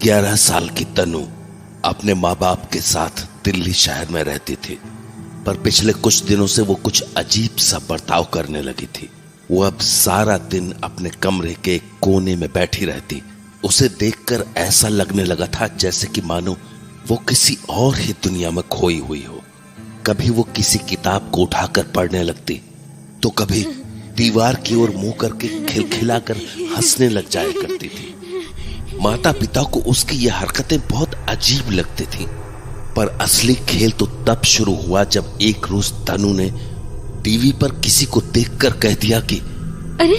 11 साल की तनु अपने माँ बाप के साथ दिल्ली शहर में रहती थी, पर पिछले कुछ दिनों से वो कुछ अजीब सा बर्ताव करने लगी थी। वो अब सारा दिन अपने कमरे के एक कोने में बैठी रहती। उसे देखकर ऐसा लगने लगा था जैसे कि मानो वो किसी और ही दुनिया में खोई हुई हो। कभी वो किसी किताब को उठाकर पढ़ने लगती, तो कभी दीवार की ओर मुंह करके खिलखिलाकर हंसने लग जाया करती थी। माता पिता को उसकी ये हरकतें बहुत अजीब लगती थी, पर असली खेल तो तब शुरू हुआ जब एक रोज तनु ने टीवी पर किसी को देखकर कह दिया कि अरे,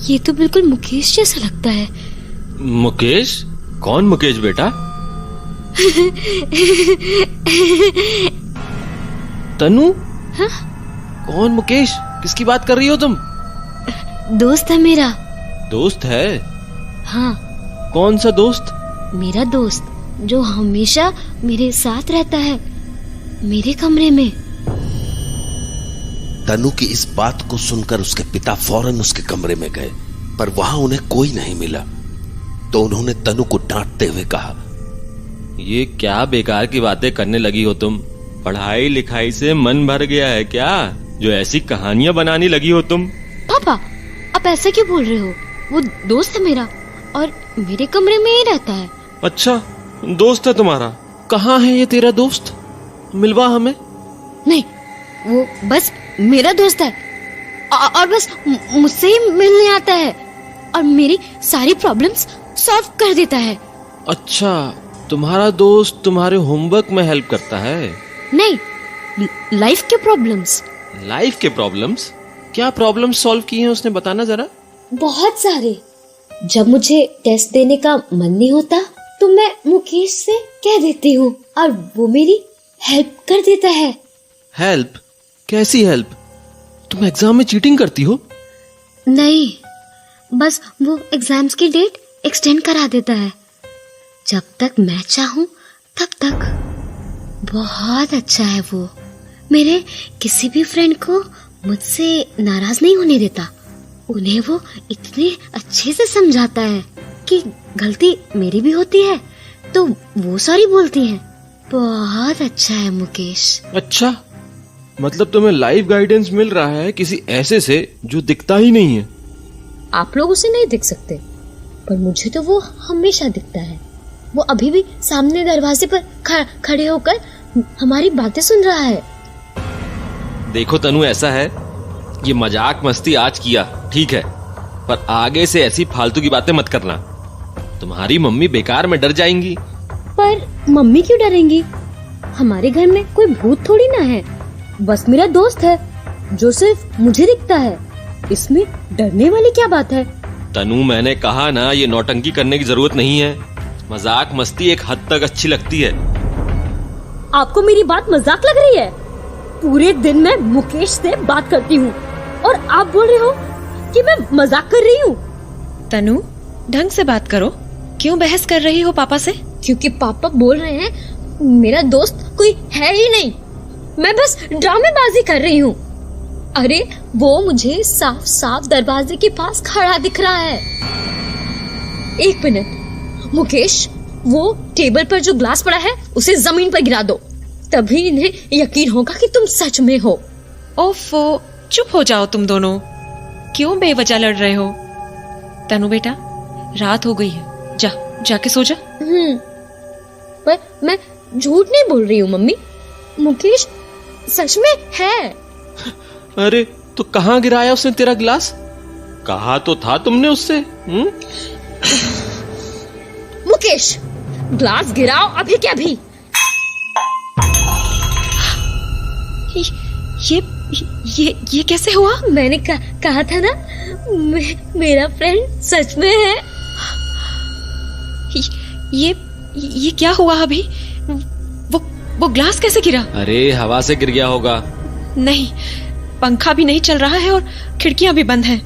ये तो बिल्कुल मुकेश जैसा लगता है। मुकेश? कौन मुकेश बेटा? तनु? हाँ? कौन मुकेश? किसकी बात कर रही हो तुम? दोस्त है मेरा। दोस्त है? हाँ, कौन सा दोस्त? मेरा दोस्त जो हमेशा मेरे साथ रहता है, मेरे कमरे में। तनु की इस बात को सुनकर उसके पिता फौरन उसके कमरे में गए, पर वहां उन्हें कोई नहीं मिला। तो उन्होंने तनु को डांटते हुए कहा, ये क्या बेकार की बातें करने लगी हो तुम? पढ़ाई लिखाई से मन भर गया है क्या, जो ऐसी कहानियां बनाने लगी हो तुम? पापा, आप ऐसा क्यों बोल रहे हो? वो दोस्त है मेरा और मेरे कमरे में ही रहता है। अच्छा, दोस्त है तुम्हारा? कहाँ है ये तेरा दोस्त? मिलवा हमें। नहीं, वो बस मेरा दोस्त है और बस मुझसे ही मिलने आता है और मेरी सारी प्रॉब्लम्स सॉल्व कर देता है। अच्छा, तुम्हारा दोस्त तुम्हारे होमवर्क में हेल्प करता है? नहीं, लाइफ के प्रॉब्लम्स। लाइफ के प्रॉब्लम्स? क्या प्रॉब्लम्स सॉल्व की हैं उसने, बताना जरा। बहुत सारे। जब मुझे टेस्ट देने का मन नहीं होता तो मैं मुकेश से कह देती हूँ और वो मेरी हेल्प कर देता है। हेल्प? कैसी हेल्प? तुम एग्जाम में चीटिंग करती हो? नहीं, बस वो एग्जाम्स की डेट एक्सटेंड करा देता है जब तक मैं चाहूँ तब तक। बहुत अच्छा है वो। मेरे किसी भी फ्रेंड को मुझसे नाराज नहीं होने देता। उन्हें वो इतने अच्छे से समझाता है कि गलती मेरी भी होती है तो वो सॉरी बोलती है। बहुत अच्छा है मुकेश। अच्छा, मतलब तुम्हें लाइफ गाइडेंस मिल रहा है किसी ऐसे से जो दिखता ही नहीं है। आप लोग उसे नहीं दिख सकते, पर मुझे तो वो हमेशा दिखता है। वो अभी भी सामने दरवाजे पर खड़े होकर हमारी बातें सुन रहा है। देखो तनु, ऐसा है, ये मजाक मस्ती आज किया, ठीक है, पर आगे से ऐसी फालतू की बातें मत करना। तुम्हारी मम्मी बेकार में डर जाएंगी। पर मम्मी क्यों डरेंगी? हमारे घर में कोई भूत थोड़ी ना है, बस मेरा दोस्त है जो सिर्फ मुझे दिखता है। इसमें डरने वाली क्या बात है? तनु, मैंने कहा ना, ये नौटंकी करने की जरूरत नहीं है। मजाक मस्ती एक हद तक अच्छी लगती है। आपको मेरी बात मजाक लग रही है? पूरे दिन मैं मुकेश से बात करती हूँ और आप बोल रहे हो कि मैं मजाक कर रही हूँ। तनु, ढंग से बात करो। क्यों बहस कर रही हो पापा से? क्योंकि पापा बोल रहे हैं मेरा दोस्त कोई है ही नहीं, मैं बस ड्रामेबाजी कर रही हूँ। अरे, वो मुझे साफ साफ दरवाजे के पास खड़ा दिख रहा है। एक मिनट मुकेश, वो टेबल पर जो ग्लास पड़ा है उसे जमीन पर गिरा दो, तभी इन्हें यकीन होगा कि तुम सच में हो। ओफो, चुप हो जाओ तुम दोनों। क्यों बेवजह लड़ रहे हो? तनु बेटा, रात हो गई है, जाके सो जा। पर मैं झूठ नहीं बोल रही हूँ मम्मी, मुकेश सच में है। अरे, तो कहाँ गिराया उसने तेरा गिलास? कहा तो था तुमने उससे। मुकेश, ग्लास गिराओ अभी के अभी। ये कैसे हुआ? मैंने कहा था ना, मेरा फ्रेंड सच में है। ये क्या हुआ अभी? वो ग्लास कैसे गिरा? अरे, हवा से गिर गया होगा। नहीं, पंखा भी नहीं चल रहा है और खिड़कियां भी बंद हैं।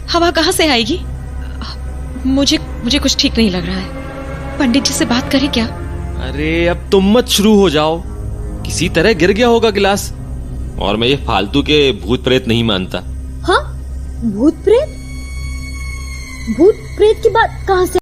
हवा कहाँ से आएगी? मुझे कुछ ठीक नहीं लग रहा है। पंडित जी से बात करें क्या? अरे, अब तुम मत शुरू हो जाओ। किसी तरह गिर गया होगा गिलास, और मैं ये फालतू के भूत प्रेत नहीं मानता। हाँ, भूत प्रेत की बात कहाँ से?